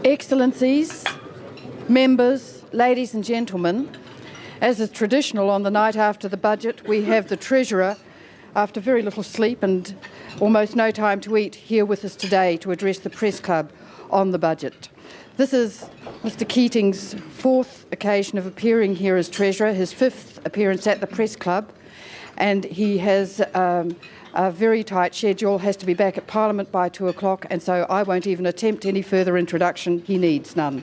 Excellencies, members, ladies and gentlemen, as is traditional on the night after the budget, we have the Treasurer, after very little sleep and almost no time to eat, here with us today to address the Press Club on the budget. This is Mr Keating's fourth occasion of appearing here as Treasurer, his fifth appearance at the Press Club, and he has a very tight schedule, has to be back at Parliament by 2 o'clock, and so I won't even attempt any further introduction. He needs none.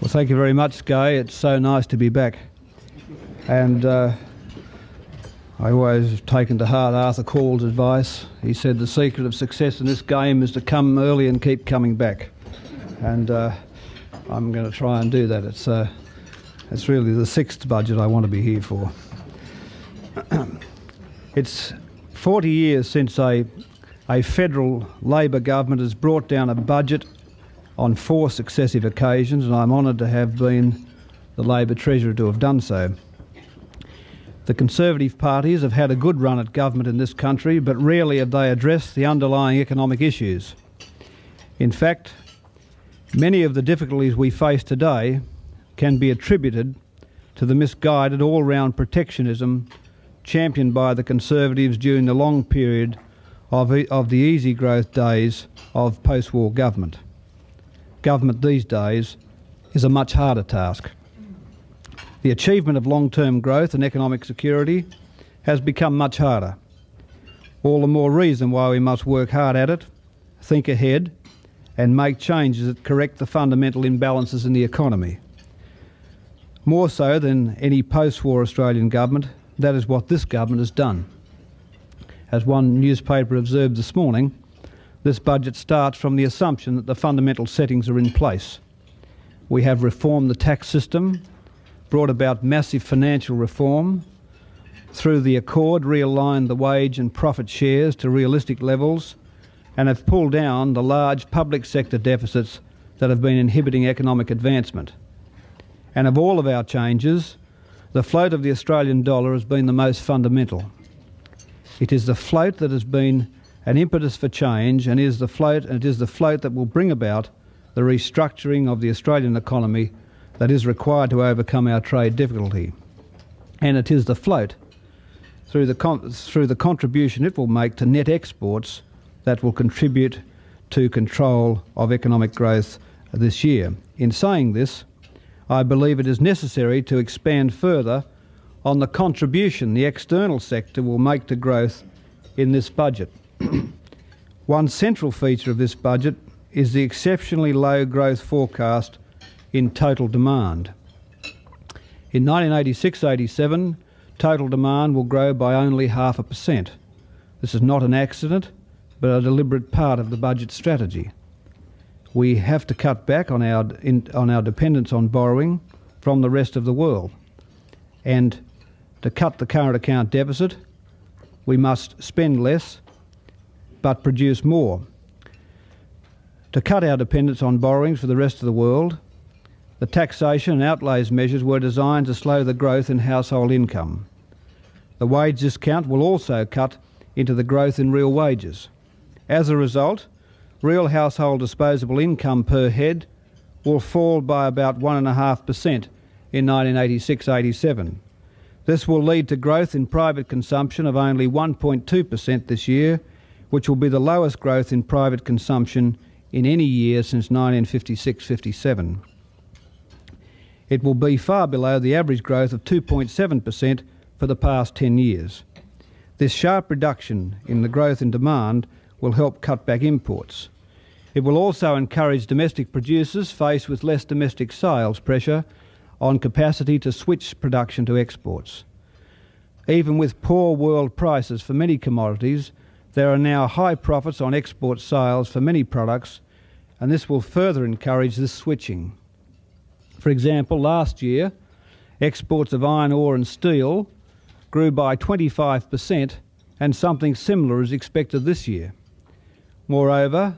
Well, thank you very much, Gay. It's so nice to be back. And I always have taken to heart Arthur Call's advice. He said the secret of success in this game is to come early and keep coming back. And I'm going to try and do that. It's really the sixth budget I want to be here for. It's 40 years since a federal Labor government has brought down a budget on 4 successive occasions, and I'm honoured to have been the Labor Treasurer to have done so. The Conservative parties have had a good run at government in this country, but rarely have they addressed the underlying economic issues. In fact, many of the difficulties we face today can be attributed to the misguided all-round protectionism championed by the Conservatives during the long period of the easy growth days of post-war government. Government these days is a much harder task. The achievement of long-term growth and economic security has become much harder. All the more reason why we must work hard at it, think ahead, and make changes that correct the fundamental imbalances in the economy. More so than any post-war Australian government, that is what this government has done. As one newspaper observed this morning, this budget starts from the assumption that the fundamental settings are in place. We have reformed the tax system, brought about massive financial reform, through the Accord realigned the wage and profit shares to realistic levels, and have pulled down the large public sector deficits that have been inhibiting economic advancement. And of all of our changes, the float of the Australian dollar has been the most fundamental. It is the float that has been an impetus for change, and it is the float that will bring about the restructuring of the Australian economy that is required to overcome our trade difficulty. And it is the float, through the contribution it will make to net exports, that will contribute to control of economic growth this year. In saying this, I believe it is necessary to expand further on the contribution the external sector will make to growth in this budget. One central feature of this budget is the exceptionally low growth forecast in total demand. In 1986-87, total demand will grow by only 0.5%. This is not an accident, but a deliberate part of the budget strategy. We have to cut back on our dependence on borrowing from the rest of the world. And to cut the current account deficit, we must spend less but produce more. To cut our dependence on borrowings for the rest of the world, the taxation and outlays measures were designed to slow the growth in household income. The wage discount will also cut into the growth in real wages. As a result, real household disposable income per head will fall by about 1.5% in 1986-87. This will lead to growth in private consumption of only 1.2% this year, which will be the lowest growth in private consumption in any year since 1956-57. It will be far below the average growth of 2.7% for the past 10 years. This sharp reduction in the growth in demand will help cut back imports. It will also encourage domestic producers faced with less domestic sales pressure on capacity to switch production to exports. Even with poor world prices for many commodities, there are now high profits on export sales for many products, and this will further encourage this switching. For example, last year, exports of iron ore and steel grew by 25%, and something similar is expected this year. Moreover,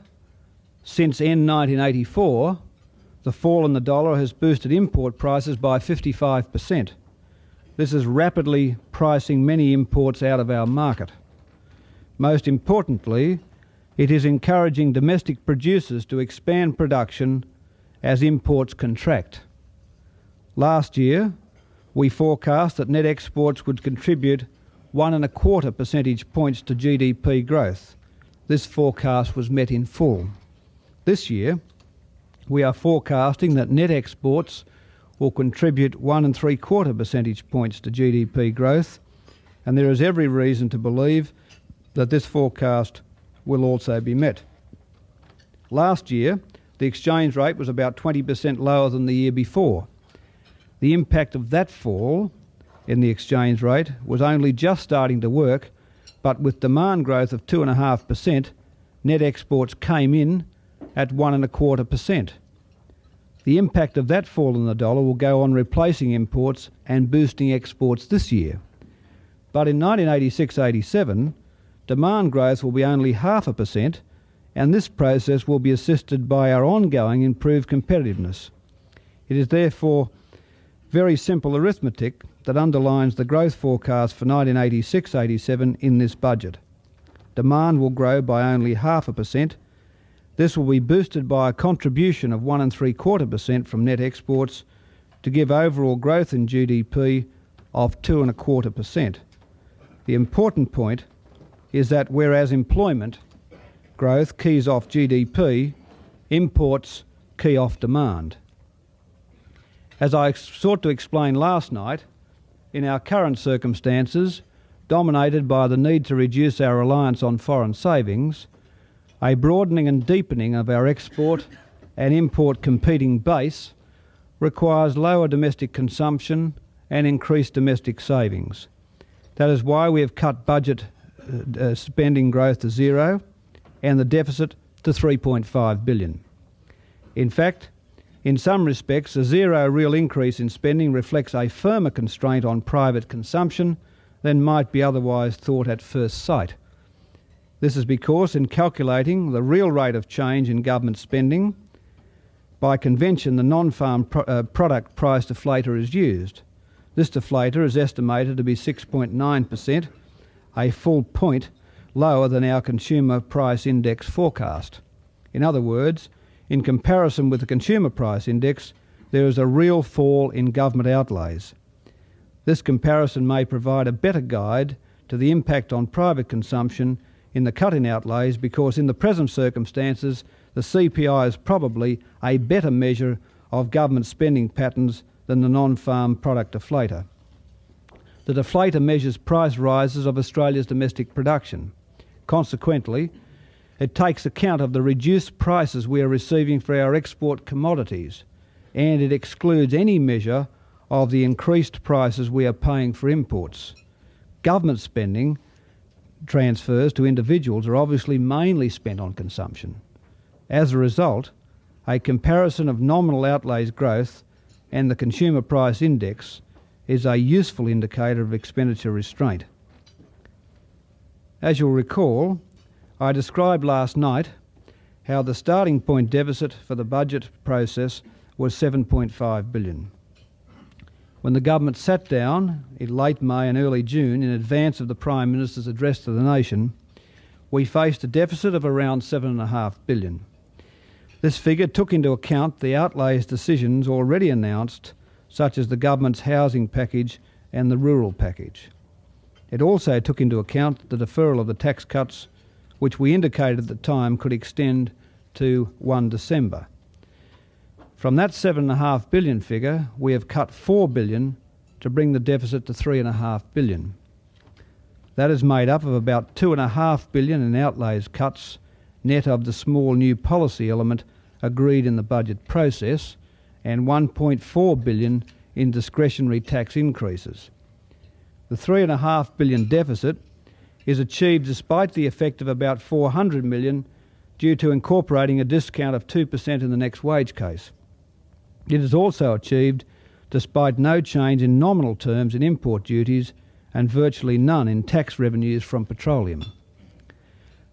since end 1984, the fall in the dollar has boosted import prices by 55%. This is rapidly pricing many imports out of our market. Most importantly, it is encouraging domestic producers to expand production as imports contract. Last year, we forecast that net exports would contribute 1.25 percentage points to GDP growth. This forecast was met in full. This year, we are forecasting that net exports will contribute 1.75 percentage points to GDP growth, and there is every reason to believe that this forecast will also be met. Last year, the exchange rate was about 20% lower than the year before. The impact of that fall in the exchange rate was only just starting to work, but with demand growth of 2.5%, net exports came in at 1.25%. The impact of that fall in the dollar will go on replacing imports and boosting exports this year. But in 1986-87, demand growth will be only 0.5%, and this process will be assisted by our ongoing improved competitiveness. It is therefore very simple arithmetic that underlines the growth forecast for 1986-87 in this budget. Demand will grow by only 0.5%. This will be boosted by a contribution of 1.75% from net exports to give overall growth in GDP of 2.25%. The important point is that whereas employment growth keys off GDP, imports key off demand. As I sought to explain last night, in our current circumstances, dominated by the need to reduce our reliance on foreign savings, a broadening and deepening of our export and import competing base requires lower domestic consumption and increased domestic savings. That is why we have cut budget spending growth to zero and the deficit to $3.5 billion. In fact, in some respects, a zero real increase in spending reflects a firmer constraint on private consumption than might be otherwise thought at first sight. This is because in calculating the real rate of change in government spending, by convention the non-farm product price deflator is used. This deflator is estimated to be 6.9%, a full point lower than our consumer price index forecast. In other words, in comparison with the consumer price index, there is a real fall in government outlays. This comparison may provide a better guide to the impact on private consumption in the cut in outlays, because in the present circumstances the CPI is probably a better measure of government spending patterns than the non-farm product deflator. The deflator measures price rises of Australia's domestic production. Consequently, it takes account of the reduced prices we are receiving for our export commodities, and it excludes any measure of the increased prices we are paying for imports. Government spending transfers to individuals are obviously mainly spent on consumption. As a result, a comparison of nominal outlays growth and the consumer price index is a useful indicator of expenditure restraint. As you'll recall, I described last night how the starting point deficit for the budget process was $7.5 billion. When the government sat down in late May and early June in advance of the Prime Minister's address to the nation, we faced a deficit of around $7.5 billion. This figure took into account the outlays decisions already announced, such as the government's housing package and the rural package. It also took into account the deferral of the tax cuts, which we indicated at the time could extend to 1 December. From that $7.5 billion figure, we have cut $4 billion to bring the deficit to $3.5 billion. That is made up of about $2.5 billion in outlays cuts, net of the small new policy element agreed in the budget process, and $1.4 billion in discretionary tax increases. The $3.5 billion deficit is achieved despite the effect of about $400 million due to incorporating a discount of 2% in the next wage case. It is also achieved despite no change in nominal terms in import duties and virtually none in tax revenues from petroleum.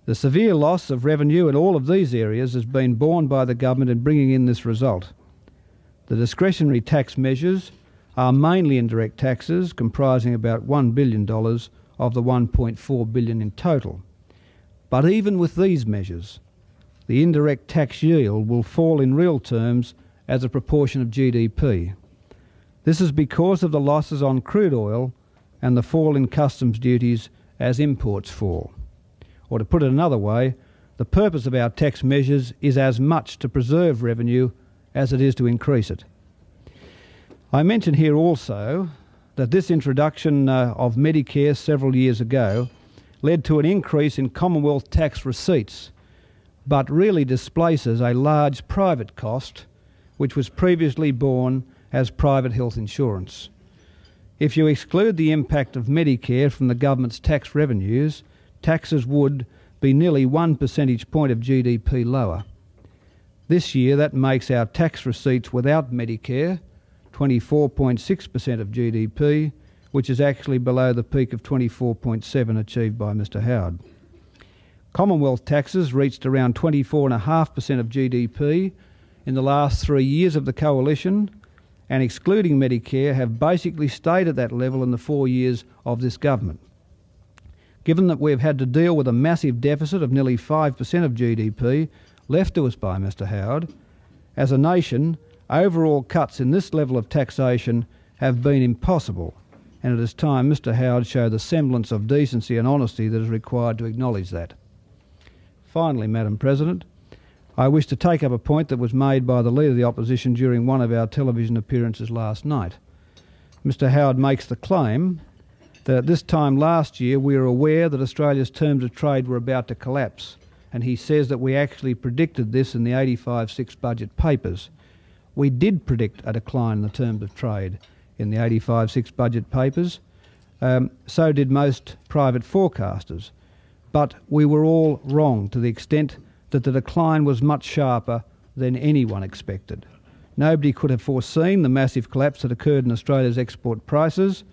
The severe loss of revenue in all of these areas has been borne by the government in bringing in this result. The discretionary tax measures are mainly indirect taxes, comprising about $1 billion of the $1.4 billion in total. But even with these measures, the indirect tax yield will fall in real terms as a proportion of GDP. This is because of the losses on crude oil and the fall in customs duties as imports fall. Or to put it another way, the purpose of our tax measures is as much to preserve revenue as it is to increase it. I mention here also that this introduction of Medicare several years ago led to an increase in Commonwealth tax receipts, but really displaces a large private cost which was previously borne as private health insurance. If you exclude the impact of Medicare from the government's tax revenues, taxes would be nearly 1 percentage point of GDP lower. This year that makes our tax receipts without Medicare 24.6% of GDP, which is actually below the peak of 24.7 achieved by Mr Howard. Commonwealth taxes reached around 24.5% of GDP in the last 3 years of the coalition, and excluding Medicare have basically stayed at that level in the 4 years of this government. Given that we've had to deal with a massive deficit of nearly 5% of GDP left to us by Mr Howard, as a nation, overall cuts in this level of taxation have been impossible, and it is time Mr Howard showed the semblance of decency and honesty that is required to acknowledge that. Finally, Madam President, I wish to take up a point that was made by the Leader of the Opposition during one of our television appearances last night. Mr Howard makes the claim that at this time last year we were aware that Australia's terms of trade were about to collapse, and he says that we actually predicted this in the 85-6 budget papers. We did predict a decline in the terms of trade in the 85-6 budget papers. So did most private forecasters. But we were all wrong to the extent that the decline was much sharper than anyone expected. Nobody could have foreseen the massive collapse that occurred in Australia's export prices.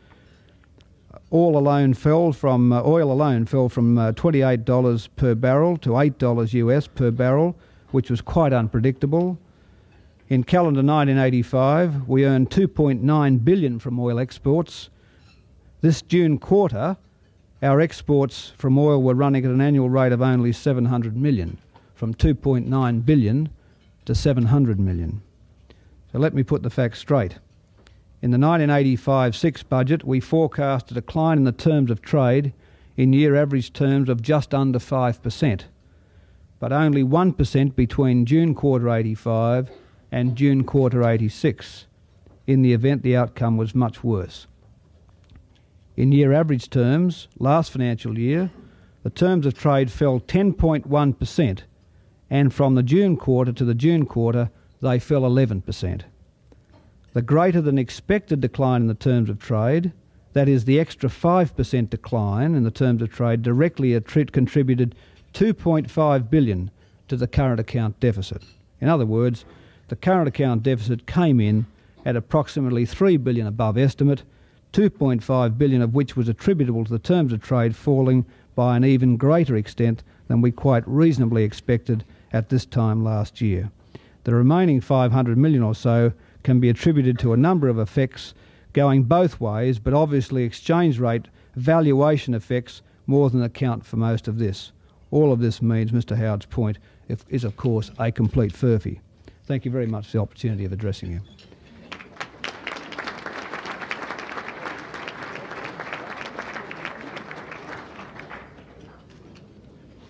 Oil alone fell from $28 per barrel to $8 US per barrel, which was quite unpredictable. In calendar 1985, we earned $2.9 billion from oil exports. This June quarter, our exports from oil were running at an annual rate of only $700 million, from $2.9 billion to $700 million. So let me put the facts straight. In the 1985-6 budget, we forecast a decline in the terms of trade in year average terms of just under 5%, but only 1% between June quarter 85 and June quarter 86. In the event, the outcome was much worse. In year average terms, last financial year, the terms of trade fell 10.1%, and from the June quarter to the June quarter, they fell 11%. The greater than expected decline in the terms of trade, that is the extra 5% decline in the terms of trade, directly contributed $2.5 billion to the current account deficit. In other words, the current account deficit came in at approximately $3 billion above estimate, $2.5 billion of which was attributable to the terms of trade falling by an even greater extent than we quite reasonably expected at this time last year. The remaining $500 million or so can be attributed to a number of effects going both ways, but obviously exchange rate valuation effects more than account for most of this. All of this means Mr Howard's point is of course a complete furphy. Thank you very much for the opportunity of addressing you.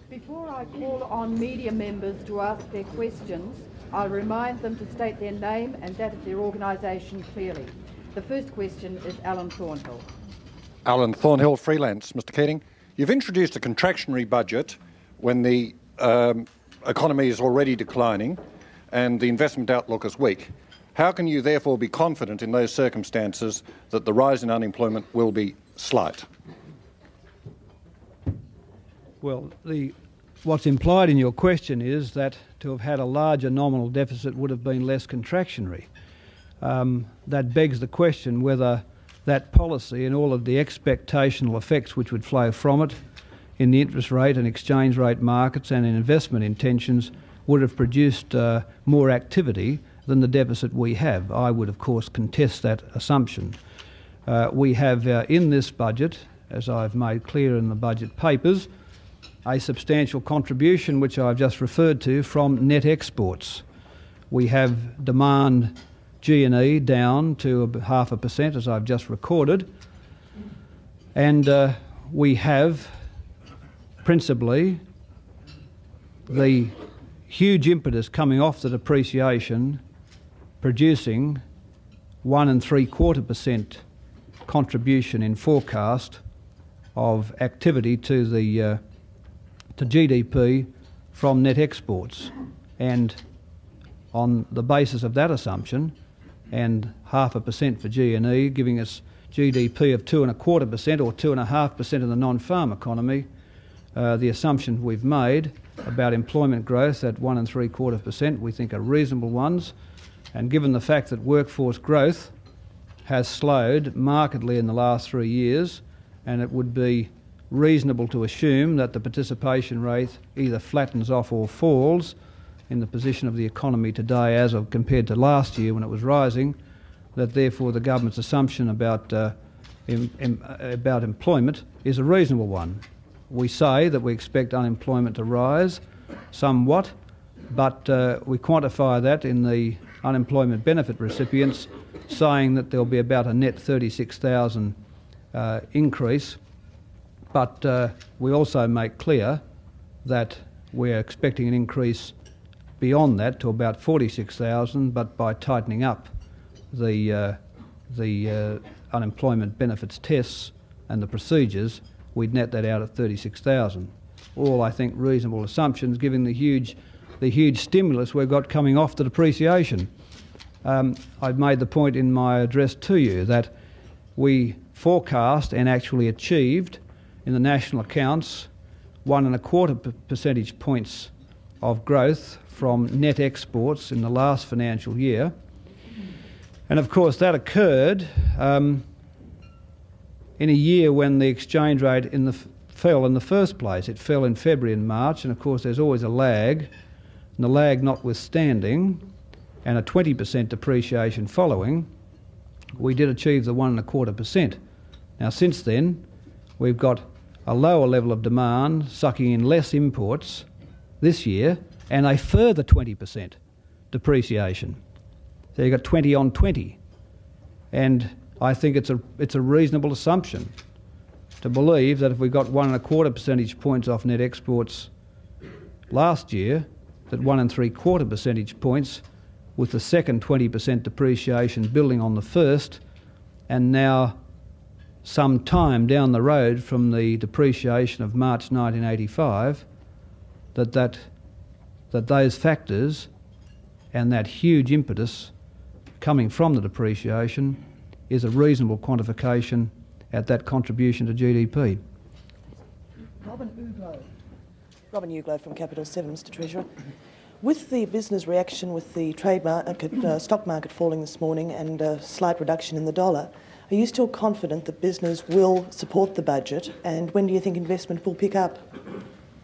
Before I call on media members to ask their questions, I'll remind them to state their name and that of their organisation clearly. The first question is Alan Thornhill. Alan Thornhill, freelance. Mr Keating, you've introduced a contractionary budget when the economy is already declining and the investment outlook is weak. How can you therefore be confident in those circumstances that the rise in unemployment will be slight? Well, what's implied in your question is that to have had a larger nominal deficit would have been less contractionary. That begs the question whether that policy and all of the expectational effects which would flow from it in the interest rate and exchange rate markets and in investment intentions would have produced more activity than the deficit we have. I would, of course, contest that assumption. We have in this budget, as I've made clear in the budget papers, a substantial contribution, which I've just referred to, from net exports. We have demand G&E down to 0.5%, as I've just recorded, and we have principally the huge impetus coming off the depreciation producing 1.75% contribution in forecast of activity to the to GDP from net exports, and on the basis of that assumption and 0.5% for G&E, giving us GDP of 2.25% or 2.5% in the non-farm economy, the assumptions we've made about employment growth at 1.75% we think are reasonable ones, and given the fact that workforce growth has slowed markedly in the last 3 years, and it would be reasonable to assume that the participation rate either flattens off or falls in the position of the economy today as of compared to last year when it was rising, that therefore the government's assumption about employment is a reasonable one. We say that we expect unemployment to rise somewhat, but we quantify that in the unemployment benefit recipients, saying that there'll be about a net 36,000 increase. But we also make clear that we're expecting an increase beyond that to about 46,000, but by tightening up the unemployment benefits tests and the procedures, we'd net that out at 36,000. All, I think, reasonable assumptions given the huge stimulus we've got coming off the depreciation. I've made the point in my address to you that we forecast and actually achieved in the national accounts 1.25 percentage points of growth from net exports in the last financial year. And of course that occurred in a year when the exchange rate fell in the first place. It fell in February and March, and of course there's always a lag, and the lag notwithstanding, and a 20% depreciation following, we did achieve the 1.25%. Now since then, we've got a lower level of demand sucking in less imports this year and a further 20% depreciation. So you've got 20 on 20. And I think it's a reasonable assumption to believe that if we got 1.25 percentage points off net exports last year, that 1.75 percentage points with the second 20% depreciation building on the first, and now some time down the road from the depreciation of March 1985, that those factors and that huge impetus coming from the depreciation is a reasonable quantification at that contribution to GDP. Robin Uglow from Capital 7, Mr Treasurer. With the business reaction with the trade market, stock market falling this morning and a slight reduction in the dollar, are you still confident that business will support the budget, and when do you think investment will pick up?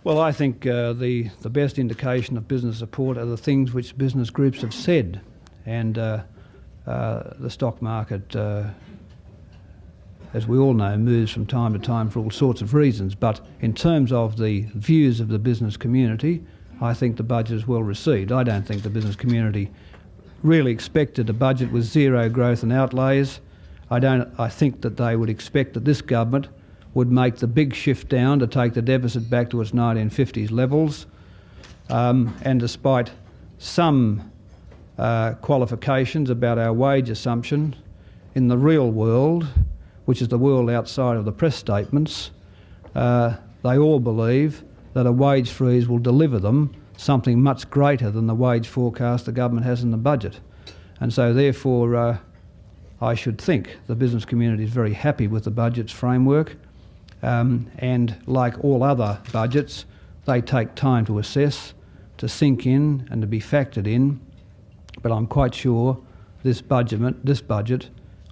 Well, I think the best indication of business support are the things which business groups have said, and the stock market, as we all know, moves from time to time for all sorts of reasons. But in terms of the views of the business community, I think the budget is well received. I don't think the business community really expected a budget with zero growth and outlays. I think that they would expect that this government would make the big shift down to take the deficit back to its 1950s levels. And despite some qualifications about our wage assumption, in the real world, which is the world outside of the press statements, they all believe that a wage freeze will deliver them something much greater than the wage forecast the government has in the budget. And so therefore I should think the business community is very happy with the budget's framework, and like all other budgets, they take time to assess, to sink in and to be factored in. But I'm quite sure this budget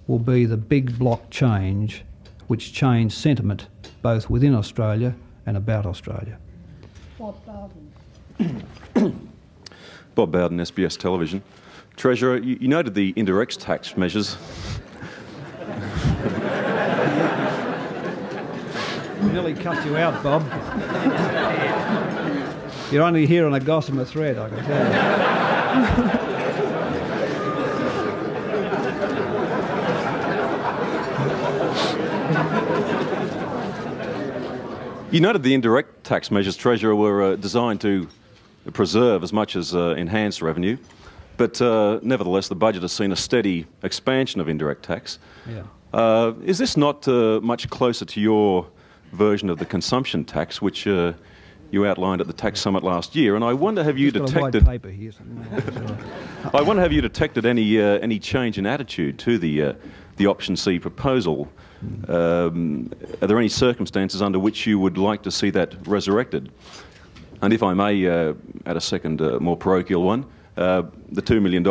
will be the big block change which changed sentiment both within Australia and about Australia. Bob Bowden. Bob Bowden, SBS Television. Treasurer, you noted the indirect tax measures. Nearly cut you out, Bob. You're only here on a gossamer thread, I can tell you. You noted the indirect tax measures, Treasurer, were designed to preserve as much as enhance revenue, but nevertheless the budget has seen a steady expansion of indirect tax. Yeah. Is this not much closer to your version of the consumption tax, which you outlined at the tax summit last year? And I wonder, have you detected? Got a white paper here. I wonder, have you detected any change in attitude to the option C proposal? Are there any circumstances under which you would like to see that resurrected? And if I may add a second, more parochial one, the $2 million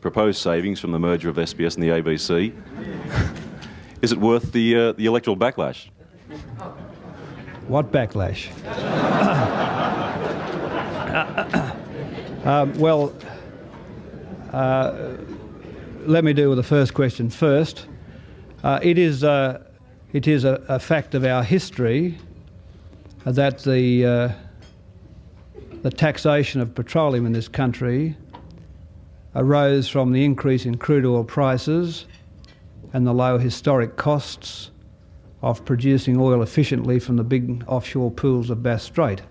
proposed savings from the merger of SBS and the ABC, is it worth the electoral backlash? What backlash? Let me deal with the first question first. It is a fact of our history that the taxation of petroleum in this country arose from the increase in crude oil prices and the low historic costs of producing oil efficiently from the big offshore pools of Bass Strait,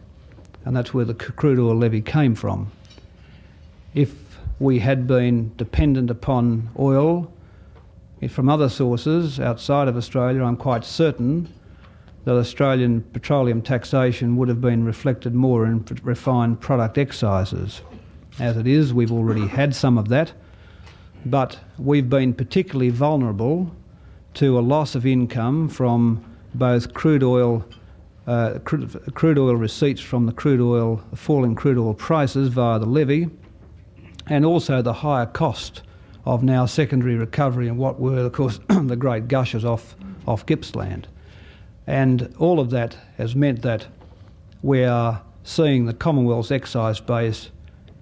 and that's where the crude oil levy came from. If we had been dependent upon oil from other sources outside of Australia, I'm quite certain that Australian petroleum taxation would have been reflected more in refined product excises. As it is, we've already had some of that, but we've been particularly vulnerable to a loss of income from both crude oil receipts from the falling crude oil prices via the levy, and also the higher cost of now secondary recovery and what were, of course, the great gushers off Gippsland. And all of that has meant that we are seeing the Commonwealth's excise base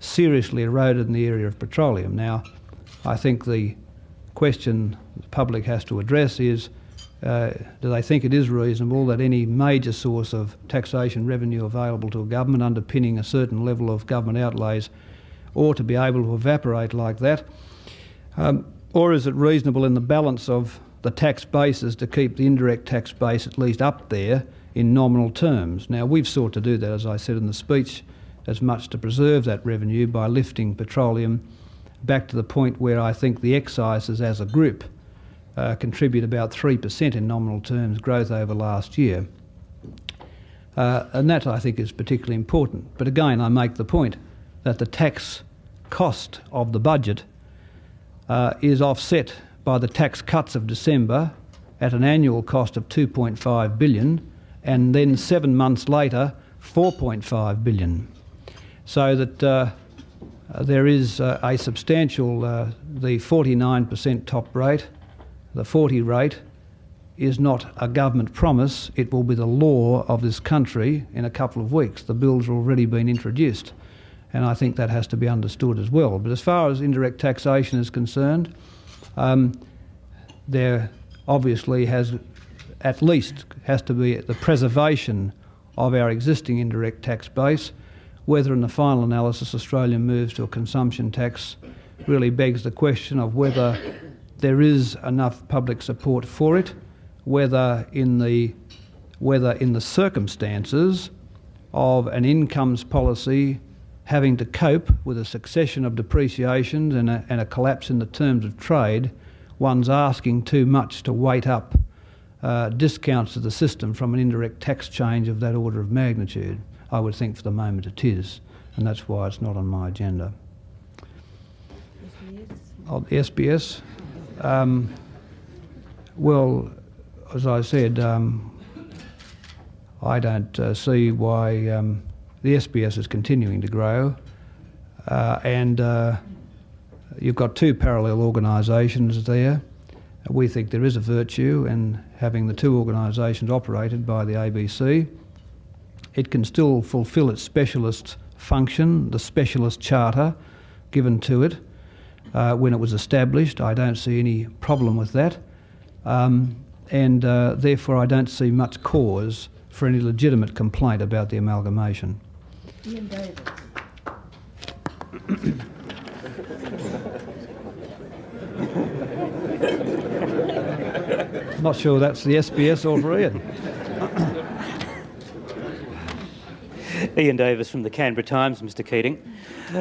seriously eroded in the area of petroleum. Now, I think the question the public has to address is, do they think it is reasonable that any major source of taxation revenue available to a government underpinning a certain level of government outlays ought to be able to evaporate like that? Or is it reasonable in the balance of the tax bases to keep the indirect tax base at least up there in nominal terms? Now, we've sought to do that, as I said in the speech, as much to preserve that revenue by lifting petroleum back to the point where I think the excises as a group contribute about 3% in nominal terms growth over last year. And that, I think, is particularly important. But again, I make the point that the tax cost of the budget is offset by the tax cuts of December at an annual cost of $2.5 billion, and then 7 months later, $4.5 billion. So that there is a substantial, the 49% top rate, the 40 rate, is not a government promise. It will be the law of this country in a couple of weeks. The bills have already been introduced, and I think that has to be understood as well. But as far as indirect taxation is concerned, there obviously has to be the preservation of our existing indirect tax base. Whether in the final analysis Australia moves to a consumption tax really begs the question of whether there is enough public support for it, whether in the circumstances of an incomes policy having to cope with a succession of depreciations and a collapse in the terms of trade, one's asking too much to weight up discounts to the system from an indirect tax change of that order of magnitude. I would think for the moment it is, and that's why it's not on my agenda. SBS? Well, as I said, I don't see why the SBS is continuing to grow, and you've got two parallel organisations there. We think there is a virtue in having the two organisations operated by the ABC. It can still fulfil its specialist function, the specialist charter given to it, when it was established. I don't see any problem with that. And therefore I don't see much cause for any legitimate complaint about the amalgamation. Ian Davis. Not sure that's the SBS or for Ian. Ian Davis from the Canberra Times, Mr Keating.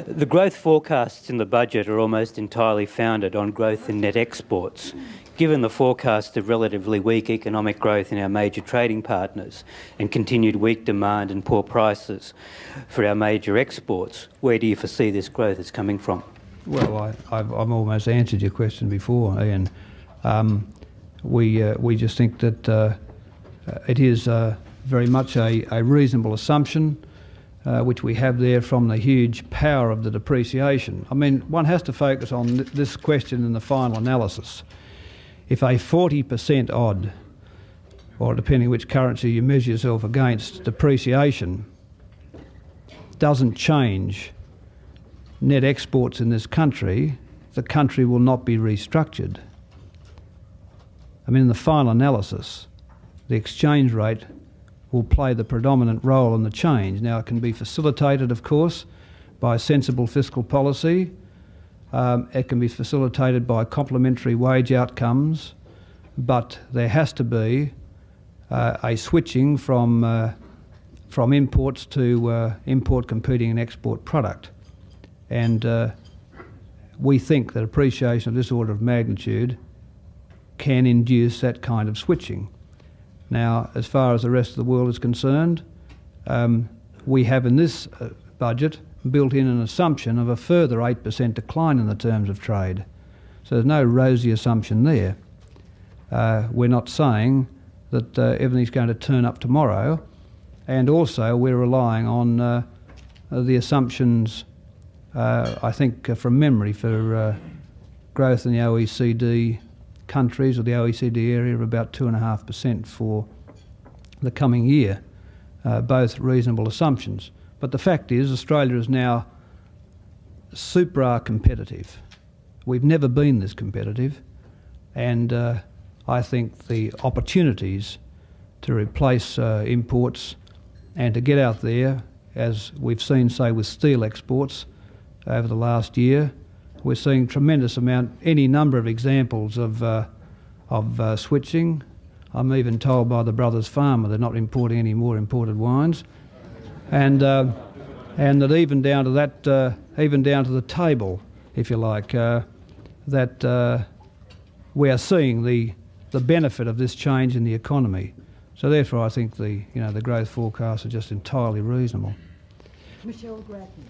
The growth forecasts in the budget are almost entirely founded on growth in net exports. Given the forecast of relatively weak economic growth in our major trading partners and continued weak demand and poor prices for our major exports, where do you foresee this growth is coming from? Well, I've almost answered your question before, Ian. We just think that it is very much a reasonable assumption which we have there from the huge power of the depreciation. I mean, one has to focus on this question in the final analysis. If a 40% odd, or depending which currency you measure yourself against, depreciation doesn't change net exports in this country, the country will not be restructured. I mean, in the final analysis, the exchange rate will play the predominant role in the change. Now, it can be facilitated, of course, by sensible fiscal policy. It can be facilitated by complementary wage outcomes, but there has to be a switching from imports to import competing and export product. And we think that appreciation of this order of magnitude can induce that kind of switching. Now, as far as the rest of the world is concerned, we have in this budget built in an assumption of a further 8% decline in the terms of trade. So there's no rosy assumption there. We're not saying that everything's going to turn up tomorrow, and also we're relying on the assumptions, I think from memory, for growth in the OECD countries or the OECD area of about 2.5% for the coming year, both reasonable assumptions. But the fact is, Australia is now supra-competitive. We've never been this competitive, and I think the opportunities to replace imports and to get out there, as we've seen, say, with steel exports over the last year, we're seeing tremendous amount, any number of examples of switching. I'm even told by the Brothers Farmer they're not importing any more imported wines. And that even down to that, even down to the table, if you like, that we are seeing the benefit of this change in the economy. So therefore, I think the growth forecasts are just entirely reasonable. Michelle Grattan.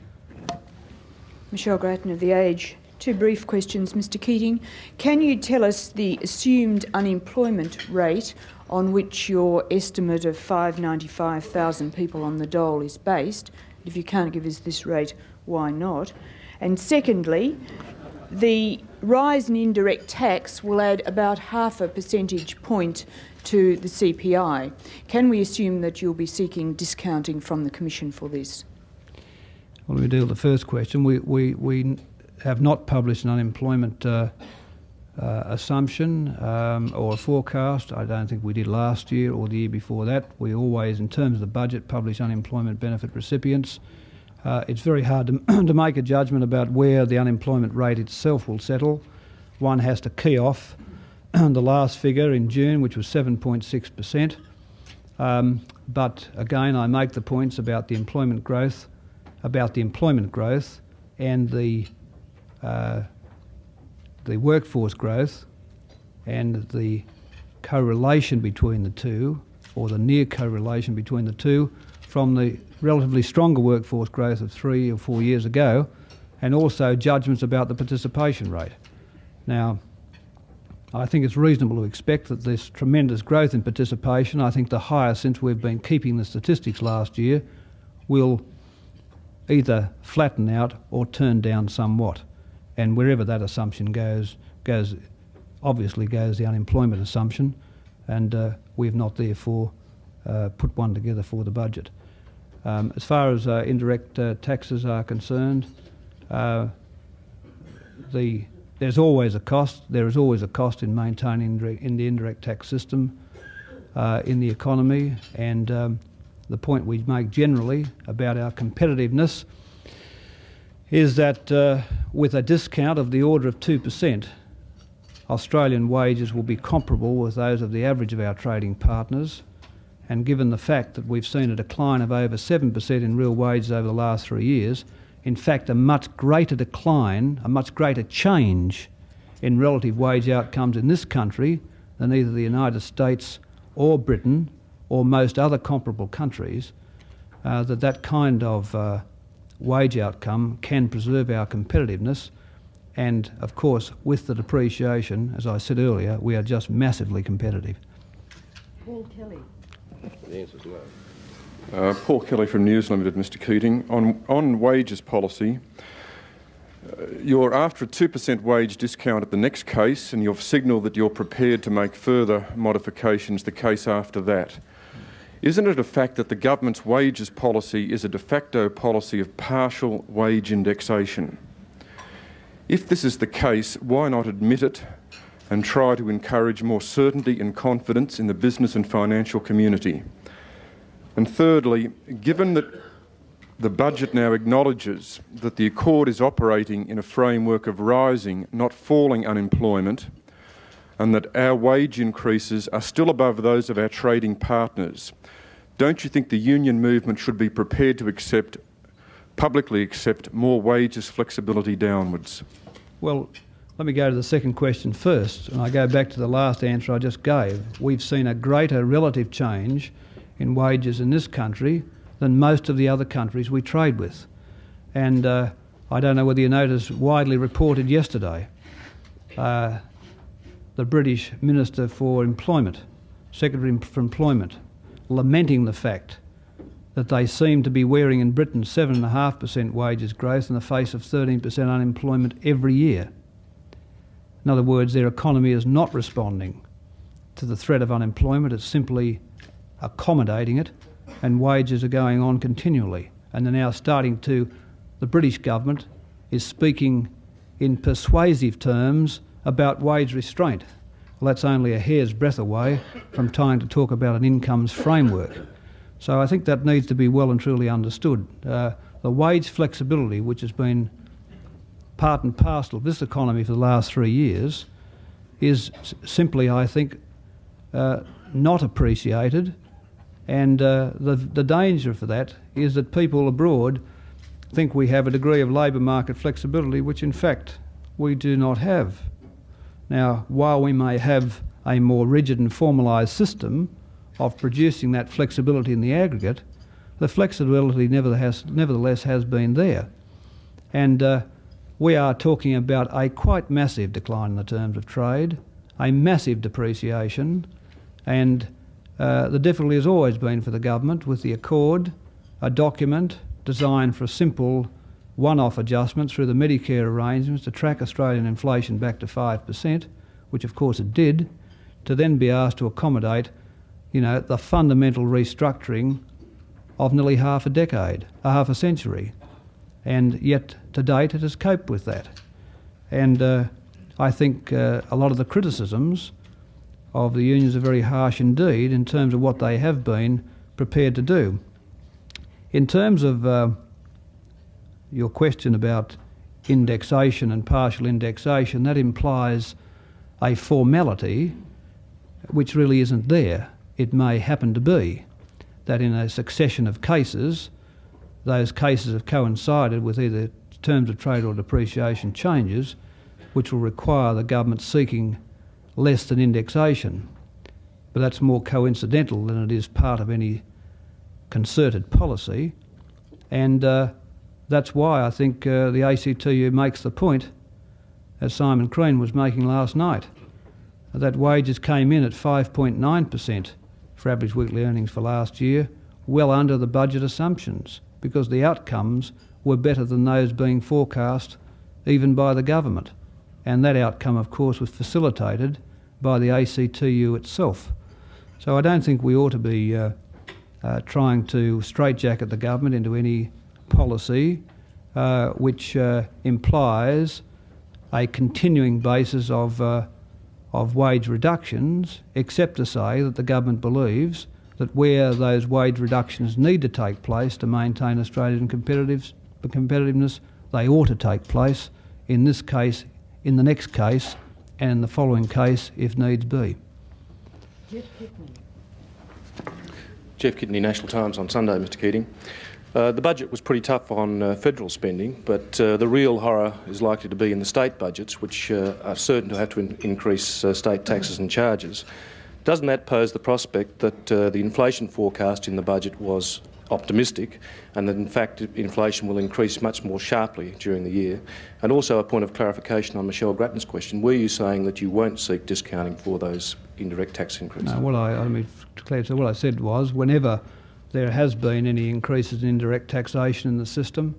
Michelle Grattan of The Age. Two brief questions, Mr Keating. Can you tell us the assumed unemployment rate on which your estimate of 595,000 people on the dole is based? If you can't give us this rate, why not? And secondly, the rise in indirect tax will add about 0.5 percentage point to the CPI. Can we assume that you'll be seeking discounting from the Commission for this? Well, let me deal with the first question. We have not published an unemployment assumption or a forecast. I don't think we did last year or the year before that. We always, in terms of the budget, publish unemployment benefit recipients. It's very hard to make a judgment about where the unemployment rate itself will settle. One has to key off the last figure in June, which was 7.6%. But again, I make the points about the employment growth, and the workforce growth and the correlation between the two, or the near correlation between the two, from the relatively stronger workforce growth of 3 or 4 years ago, and also judgments about the participation rate. Now, I think it's reasonable to expect that this tremendous growth in participation, I think the highest since we've been keeping the statistics last year, will either flatten out or turn down somewhat. And wherever that assumption goes obviously goes the unemployment assumption, and we've not therefore put one together for the budget. As far as indirect taxes are concerned, there's always a cost. There is always a cost in maintaining in the indirect tax system in the economy, and the point we make generally about our competitiveness is that with a discount of the order of 2%, Australian wages will be comparable with those of the average of our trading partners, and given the fact that we've seen a decline of over 7% in real wages over the last 3 years, in fact a much greater decline, a much greater change in relative wage outcomes in this country than either the United States or Britain or most other comparable countries, that kind of wage outcome can preserve our competitiveness. And of course, with the depreciation, as I said earlier, we are just massively competitive. Paul Kelly. The answer's no. Paul Kelly from News Limited, Mr. Keating. On wages policy, you're after a 2% wage discount at the next case, and you've signalled that you're prepared to make further modifications the case after that. Isn't it a fact that the government's wages policy is a de facto policy of partial wage indexation? If this is the case, why not admit it and try to encourage more certainty and confidence in the business and financial community? And thirdly, given that the budget now acknowledges that the Accord is operating in a framework of rising, not falling unemployment, and that our wage increases are still above those of our trading partners, don't you think the union movement should be prepared to publicly accept more wages flexibility downwards? Well, let me go to the second question first, and I go back to the last answer I just gave. We've seen a greater relative change in wages in this country than most of the other countries we trade with. And I don't know whether you noticed, widely reported yesterday, the British Minister for Employment, Secretary for Employment, lamenting the fact that they seem to be wearing in Britain 7.5% wages growth in the face of 13% unemployment every year. In other words, their economy is not responding to the threat of unemployment, it's simply accommodating it, and wages are going on continually. And they're now the British government is speaking in persuasive terms about wage restraint. Well, that's only a hair's breadth away from trying to talk about an incomes framework. So I think that needs to be well and truly understood. The wage flexibility, which has been part and parcel of this economy for the last 3 years, is simply, I think, not appreciated. And the danger for that is that people abroad think we have a degree of labour market flexibility, which in fact we do not have. Now, while we may have a more rigid and formalised system of producing that flexibility in the aggregate, the flexibility nevertheless has been there. And we are talking about a quite massive decline in the terms of trade, a massive depreciation, and the difficulty has always been for the government with the Accord, a document designed for a simple one-off adjustment through the Medicare arrangements to track Australian inflation back to 5%, which of course it did, to then be asked to accommodate, the fundamental restructuring of nearly half a century. And yet, to date, it has coped with that. And I think a lot of the criticisms of the unions are very harsh indeed in terms of what they have been prepared to do. In terms of your question about indexation and partial indexation, that implies a formality which really isn't there. It may happen to be that in a succession of cases, those cases have coincided with either terms of trade or depreciation changes, which will require the government seeking less than indexation. But that's more coincidental than it is part of any concerted policy. And that's why I think the ACTU makes the point, as Simon Crean was making last night, that wages came in at 5.9% for average weekly earnings for last year, well under the budget assumptions, because the outcomes were better than those being forecast even by the government. And that outcome, of course, was facilitated by the ACTU itself. So I don't think we ought to be trying to straitjacket the government into any policy which implies a continuing basis of wage reductions, except to say that the government believes that where those wage reductions need to take place to maintain Australian competitiveness, they ought to take place in this case, in the next case, and in the following case if needs be. Jeff Kidney, National Times on Sunday, Mr Keating. The budget was pretty tough on federal spending, but the real horror is likely to be in the state budgets, which are certain to have to increase state taxes and charges. Doesn't that pose the prospect that the inflation forecast in the budget was optimistic and that in fact inflation will increase much more sharply during the year? And also a point of clarification on Michelle Grattan's question, were you saying that you won't seek discounting for those indirect tax increases? No, what I said was whenever there has been any increases in indirect taxation in the system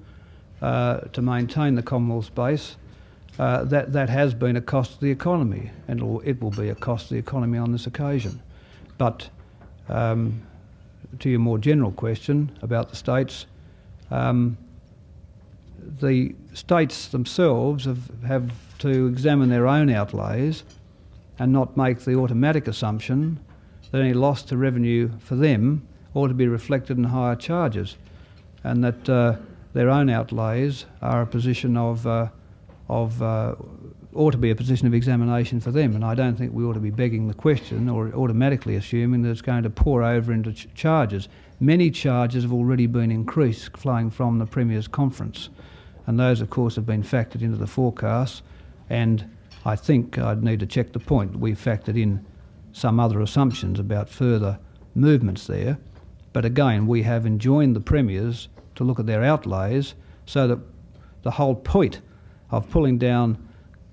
to maintain the Commonwealth's base, that has been a cost to the economy, and it will be a cost to the economy on this occasion. But to your more general question about the states, the states themselves have to examine their own outlays and not make the automatic assumption that any loss to revenue for them ought to be reflected in higher charges, and that their own outlays are a position ought to be a position of examination for them. And I don't think we ought to be begging the question or automatically assuming that it's going to pour over into charges. Many charges have already been increased flowing from the Premier's conference, and those of course have been factored into the forecast, and I think I'd need to check the point. We've factored in some other assumptions about further movements there, but again we have enjoined the Premiers to look at their outlays so that the whole point of pulling down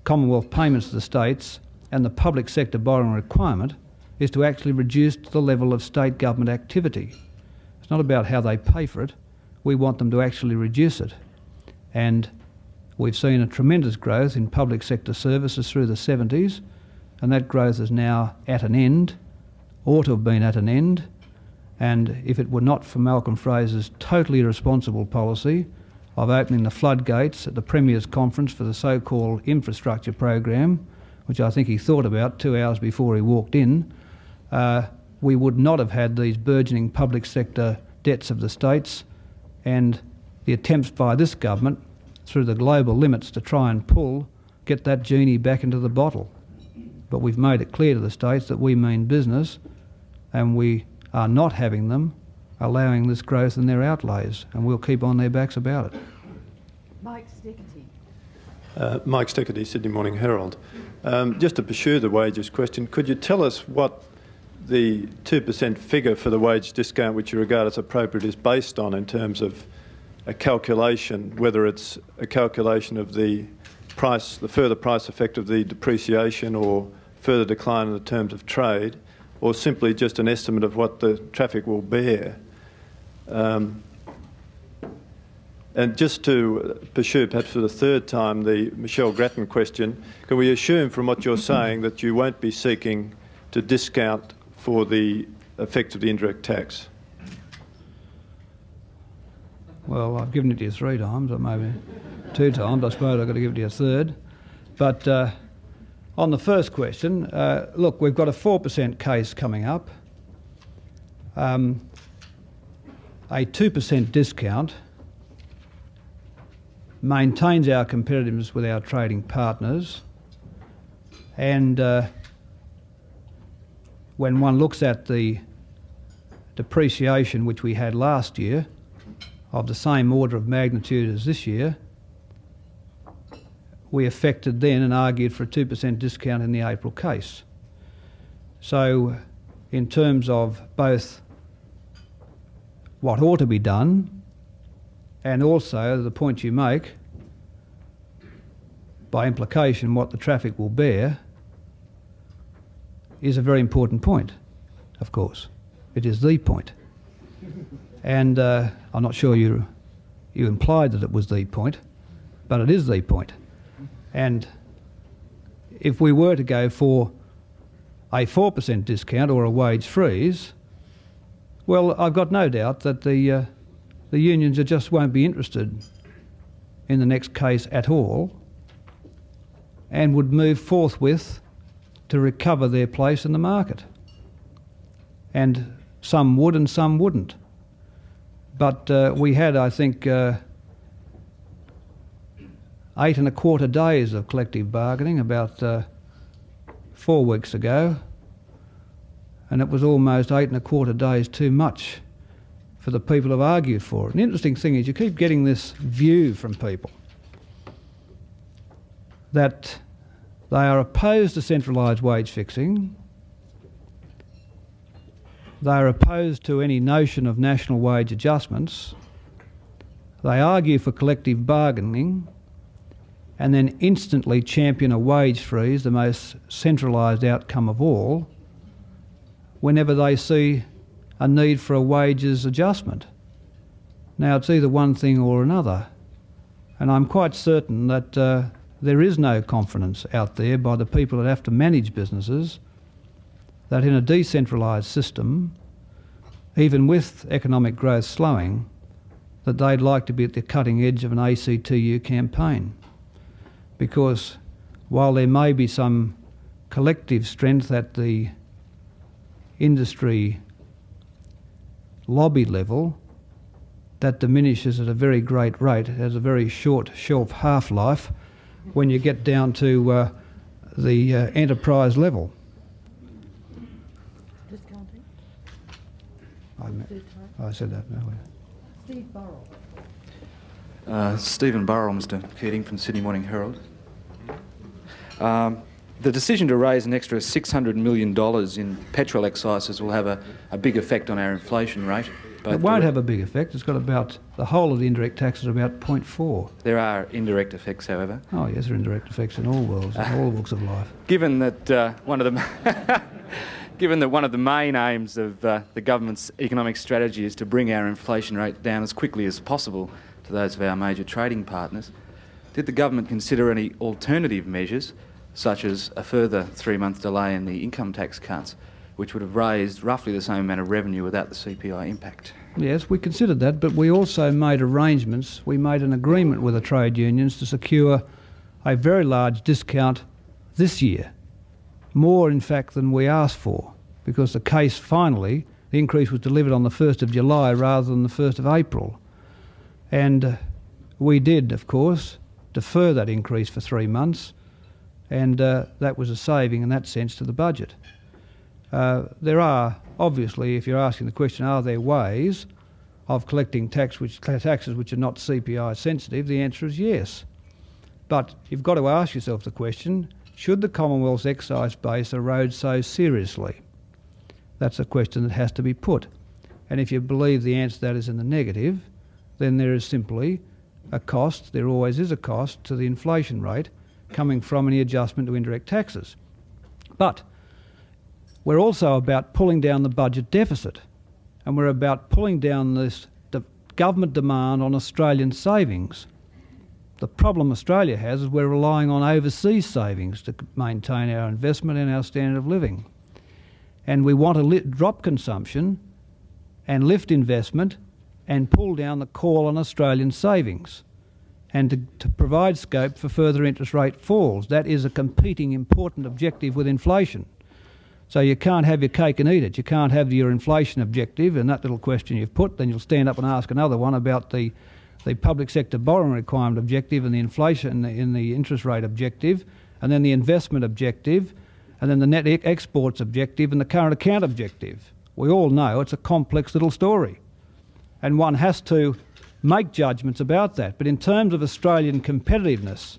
Commonwealth payments to the states and the public sector borrowing requirement is to actually reduce the level of state government activity. It's not about how they pay for it. We want them to actually reduce it. And we've seen a tremendous growth in public sector services through the 70s, and that growth is now at an end, ought to have been at an end, and if it were not for Malcolm Fraser's totally irresponsible policy of opening the floodgates at the Premier's conference for the so-called infrastructure program, which I think he thought about 2 hours before he walked in, we would not have had these burgeoning public sector debts of the states, and the attempts by this government through the global limits to try and get that genie back into the bottle. But we've made it clear to the states that we mean business, and we are not having them allowing this growth in their outlays, and we'll keep on their backs about it. Mike Steketee. Mike Steketee, Sydney Morning Herald. Just to pursue the wages question, could you tell us what the 2% figure for the wage discount which you regard as appropriate is based on in terms of a calculation, whether it's a calculation of the price, the further price effect of the depreciation or further decline in the terms of trade, or simply just an estimate of what the traffic will bear? And just to pursue perhaps for the third time the Michelle Grattan question, can we assume from what you're saying that you won't be seeking to discount for the effect of the indirect tax? Well, I've given it to you 3 times, or maybe 2 times. I suppose I've got to give it to you a third. But on the first question, look, we've got a 4% case coming up. A 2% discount maintains our competitiveness with our trading partners, and when one looks at the depreciation which we had last year of the same order of magnitude as this year, we affected then and argued for a 2% discount in the April case. So in terms of both what ought to be done and also the point you make, by implication what the traffic will bear, is a very important point, of course. It is the point. And I'm not sure you implied that it was the point, but it is the point. And if we were to go for a 4% discount or a wage freeze, well, I've got no doubt that the unions just won't be interested in the next case at all. and would move forthwith to recover their place in the market. And some would and some wouldn't. But we had, I think, 8 1/4 days of collective bargaining about 4 weeks ago, and it was almost 8 1/4 days too much for the people who've argued for it. And the interesting thing is you keep getting this view from people that they are opposed to centralised wage fixing, they are opposed to any notion of national wage adjustments, they argue for collective bargaining, and then instantly champion a wage freeze, the most centralised outcome of all, whenever they see a need for a wages adjustment. Now, it's either one thing or another, and I'm quite certain that there is no confidence out there by the people that have to manage businesses that in a decentralised system, even with economic growth slowing, that they'd like to be at the cutting edge of an ACTU campaign. Because while there may be some collective strength at the industry lobby level, that diminishes at a very great rate, it has a very short shelf half-life when you get down to the enterprise level. Discounting? I said that earlier. Steve Burrell. Stephen Burrell, Mr Keating from Sydney Morning Herald. The decision to raise an extra $600 million in petrol excises will have a big effect on our inflation rate. It won't have a big effect. It's got about, the whole of the indirect taxes are about 0.4. There are indirect effects, however. Oh yes, there are indirect effects in all worlds, in all walks of life. Given that one of the main aims of the government's economic strategy is to bring our inflation rate down as quickly as possible to those of our major trading partners, did the government consider any alternative measures, such as a further 3-month delay in the income tax cuts, which would have raised roughly the same amount of revenue without the CPI impact? Yes, we considered that, but we also made arrangements. We made an agreement with the trade unions to secure a very large discount this year, more in fact than we asked for, because the case finally, the increase was delivered on the 1st of July rather than the 1st of April. And we did, of course, defer that increase for 3 months, and that was a saving in that sense to the budget. There are, obviously, if you're asking the question, are there ways of collecting taxes which are not CPI sensitive? The answer is yes. But you've got to ask yourself the question, should the Commonwealth's excise base erode so seriously? That's a question that has to be put. And if you believe the answer to that is in the negative, then there is simply a cost, there always is a cost, to the inflation rate coming from any adjustment to indirect taxes. But we're also about pulling down the budget deficit, and we're about pulling down this government demand on Australian savings. The problem Australia has is we're relying on overseas savings to maintain our investment and our standard of living. And we want to drop consumption and lift investment and pull down the call on Australian savings, and to provide scope for further interest rate falls. That is a competing important objective with inflation. So you can't have your cake and eat it. You can't have your inflation objective and that little question you've put, then you'll stand up and ask another one about the public sector borrowing requirement objective and the inflation in the interest rate objective, and then the investment objective, and then the net exports objective and the current account objective. We all know it's a complex little story, and one has to make judgments about that. But in terms of Australian competitiveness,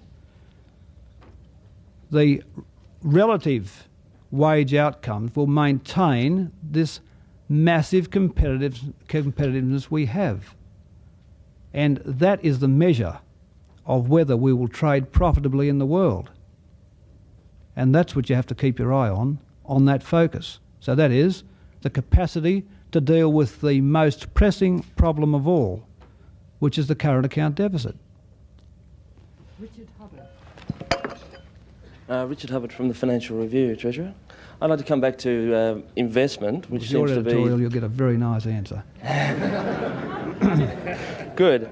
the relative wage outcomes will maintain this massive competitiveness we have. And that is the measure of whether we will trade profitably in the world. And that's what you have to keep your eye on that focus. So that is the capacity to deal with the most pressing problem of all, which is the current account deficit. Richard Hubbard. Richard Hubbard from the Financial Review, Treasurer. I'd like to come back to investment, which Your seems to be... editorial, you'll get a very nice answer. Good.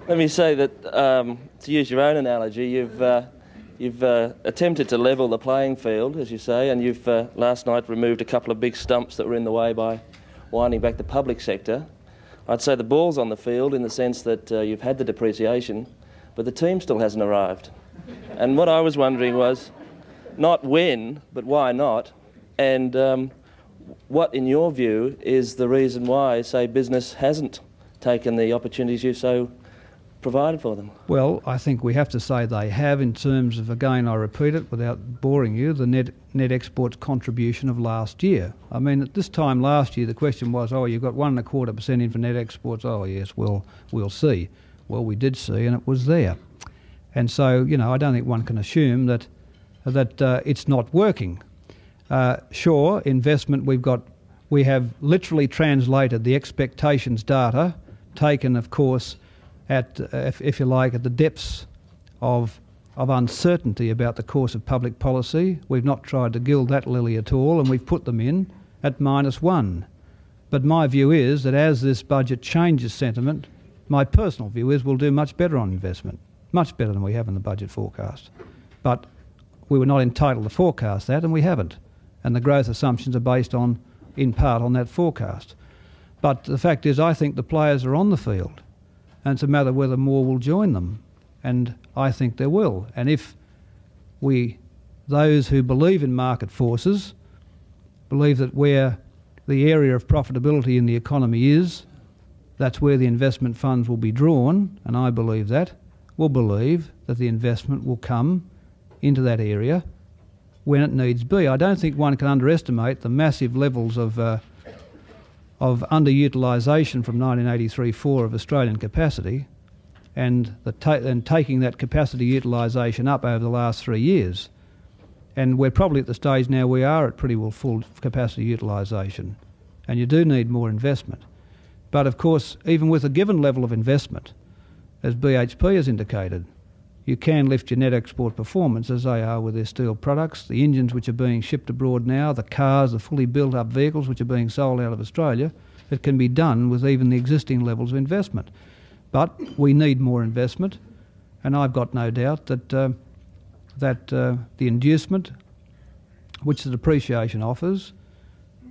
Let me say that to use your own analogy, you've attempted to level the playing field, as you say, and you've last night removed a couple of big stumps that were in the way by winding back the public sector. I'd say the ball's on the field in the sense that you've had the depreciation, but the team still hasn't arrived. And what I was wondering was, not when, but why not? And what, in your view, is the reason why, say, business hasn't taken the opportunities you've so provided for them? Well, I think we have to say they have, in terms of, again, I repeat it without boring you, the net exports contribution of last year. I mean, at this time last year, the question was, oh, you've got 1.25% in for net exports. Oh, yes, well, we'll see. Well, we did see, and it was there. And so, you know, I don't think one can assume that it's not working. Sure, investment, we have literally translated the expectations data, taken, of course, at, if you like, at the depths of uncertainty about the course of public policy. We've not tried to gild that lily at all, and we've put them in at -1. But my view is that as this budget changes sentiment, my personal view is we'll do much better on investment, much better than we have in the budget forecast. But we were not entitled to forecast that, and we haven't. And the growth assumptions are based on, in part, on that forecast. But the fact is, I think the players are on the field, and it's a matter whether more will join them. And I think there will. And if those who believe in market forces, believe that where the area of profitability in the economy is, that's where the investment funds will be drawn, and I believe that, will believe that the investment will come into that area when it needs be. I don't think one can underestimate the massive levels of underutilisation from 1983-4 of Australian capacity, and taking that capacity utilisation up over the last 3 years. And we're probably at the stage now we are at pretty well full capacity utilisation, and you do need more investment. But of course, even with a given level of investment, as BHP has indicated, you can lift your net export performance as they are with their steel products, the engines which are being shipped abroad now, the cars, the fully built up vehicles which are being sold out of Australia. It can be done with even the existing levels of investment. But we need more investment, and I've got no doubt that the inducement which the depreciation offers,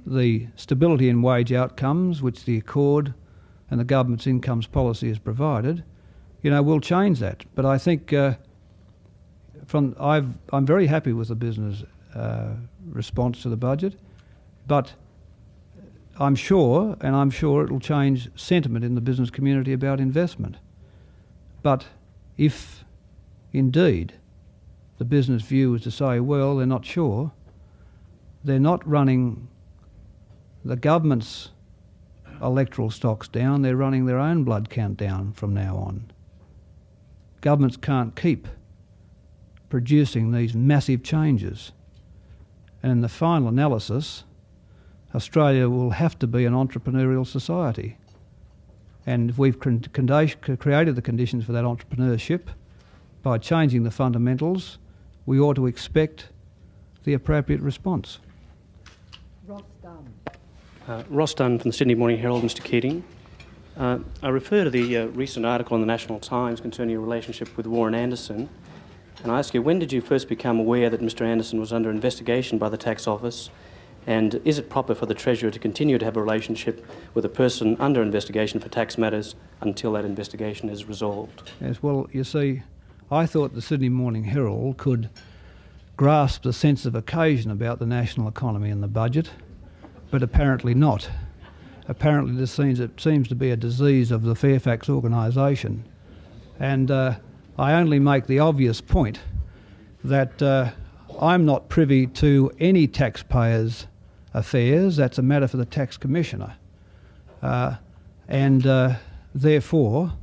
the stability in wage outcomes which the Accord and the government's incomes policy has provided, will change that. But I think I'm very happy with the business response to the budget, but I'm sure it will change sentiment in the business community about investment. But if indeed the business view is to say, well, they're not sure, they're not running the government's electoral stocks down, they're running their own blood count down from now on. Governments can't keep producing these massive changes. And in the final analysis, Australia will have to be an entrepreneurial society. And if we've created the conditions for that entrepreneurship by changing the fundamentals, we ought to expect the appropriate response. Ross Dunn from the Sydney Morning Herald, Mr Keating. I refer to the recent article in the National Times concerning your relationship with Warren Anderson, and I ask you, when did you first become aware that Mr Anderson was under investigation by the Tax Office, and is it proper for the Treasurer to continue to have a relationship with a person under investigation for tax matters until that investigation is resolved? Yes, well, you see, I thought the Sydney Morning Herald could grasp the sense of occasion about the national economy and the budget, but apparently not. Apparently this seems to be a disease of the Fairfax organisation. And I only make the obvious point that I'm not privy to any taxpayers' affairs. That's a matter for the Tax Commissioner. And therefore,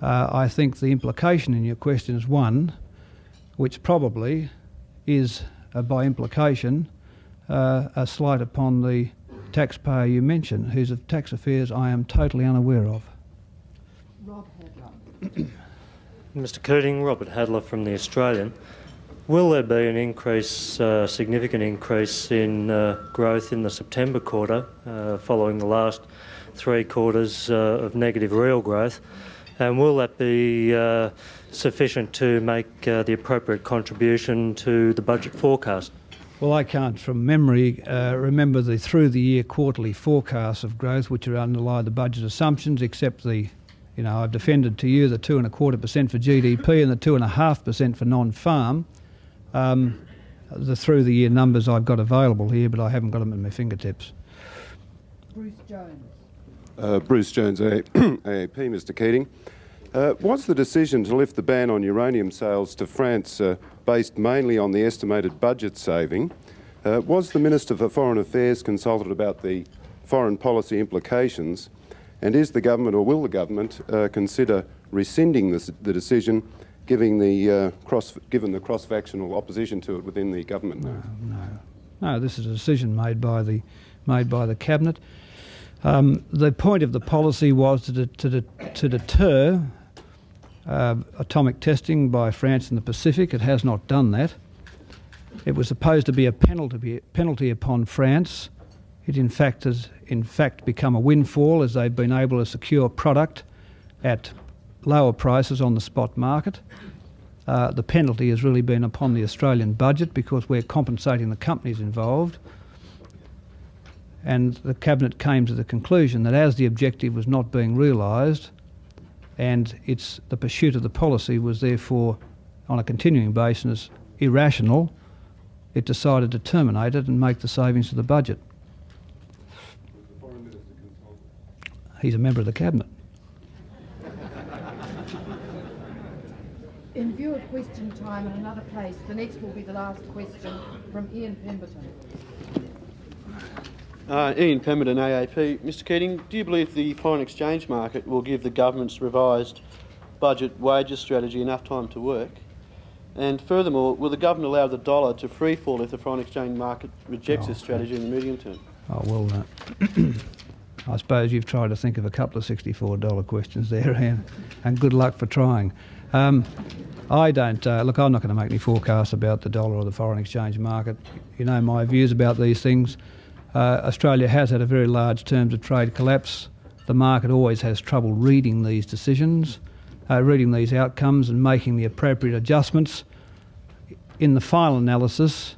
I think the implication in your question is one which probably is, by implication, a slight upon the taxpayer you mentioned, whose tax affairs I am totally unaware of. Rob Hadler. Mr Keating, Robert Hadler from The Australian. Will there be an increase, significant increase in growth in the September quarter, following the last 3 quarters of negative real growth? And will that be sufficient to make the appropriate contribution to the budget forecast? Well, I can't, from memory, remember the through-the-year quarterly forecasts of growth which are underlie the budget assumptions, except I've defended to you the 2.25% for GDP and the 2.5% for non-farm. The through-the-year numbers I've got available here, but I haven't got them at my fingertips. Bruce Jones. Bruce Jones, AAP, Mr Keating. Was the decision to lift the ban on uranium sales to France based mainly on the estimated budget saving? Was the Minister for Foreign Affairs consulted about the foreign policy implications? And is the government, or will the government, consider rescinding the decision, given the cross-factional opposition to it within the government? No. This is a decision made by the cabinet. The point of the policy was to deter atomic testing by France in the Pacific. It has not done that. It was supposed to be a penalty upon France. It in fact has become a windfall, as they've been able to secure product at lower prices on the spot market. The penalty has really been upon the Australian budget because we're compensating the companies involved. And the Cabinet came to the conclusion that as the objective was not being realised and the pursuit of the policy was therefore on a continuing basis irrational, it decided to terminate it and make the savings to the budget. He's a member of the Cabinet. In view of question time in another place, the next will be the last question from Ian Pemberton. Ian Pemberton, AAP. Mr Keating, do you believe the foreign exchange market will give the government's revised budget wages strategy enough time to work? And furthermore, will the government allow the dollar to free fall if the foreign exchange market rejects this strategy in the medium term? I suppose you've tried to think of a couple of $64 questions there, Ian, and good luck for trying. I don't look. I'm not going to make any forecasts about the dollar or the foreign exchange market. You know my views about these things. Australia has had a very large terms of trade collapse. The market always has trouble reading these decisions, reading these outcomes and making the appropriate adjustments. In the final analysis,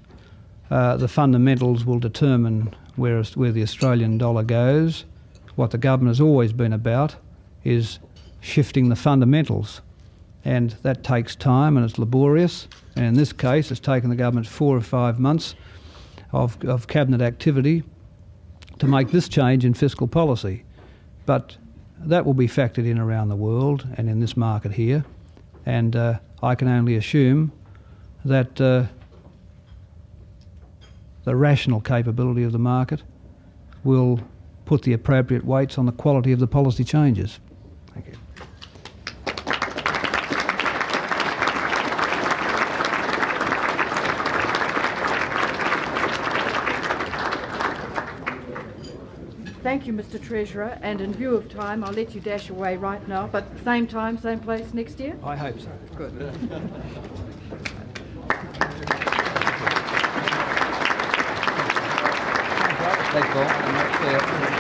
the fundamentals will determine where the Australian dollar goes. What the government has always been about is shifting the fundamentals, and that takes time and it's laborious. And in this case, it's taken the government 4 or 5 months of cabinet activity to make this change in fiscal policy. But that will be factored in around the world and in this market here. And I can only assume that the rational capability of the market will put the appropriate weights on the quality of the policy changes. Thank you. Thank you, Mr Treasurer, and in view of time, I'll let you dash away right now, but same time, same place next year? I hope so. Good. Thanks, Paul.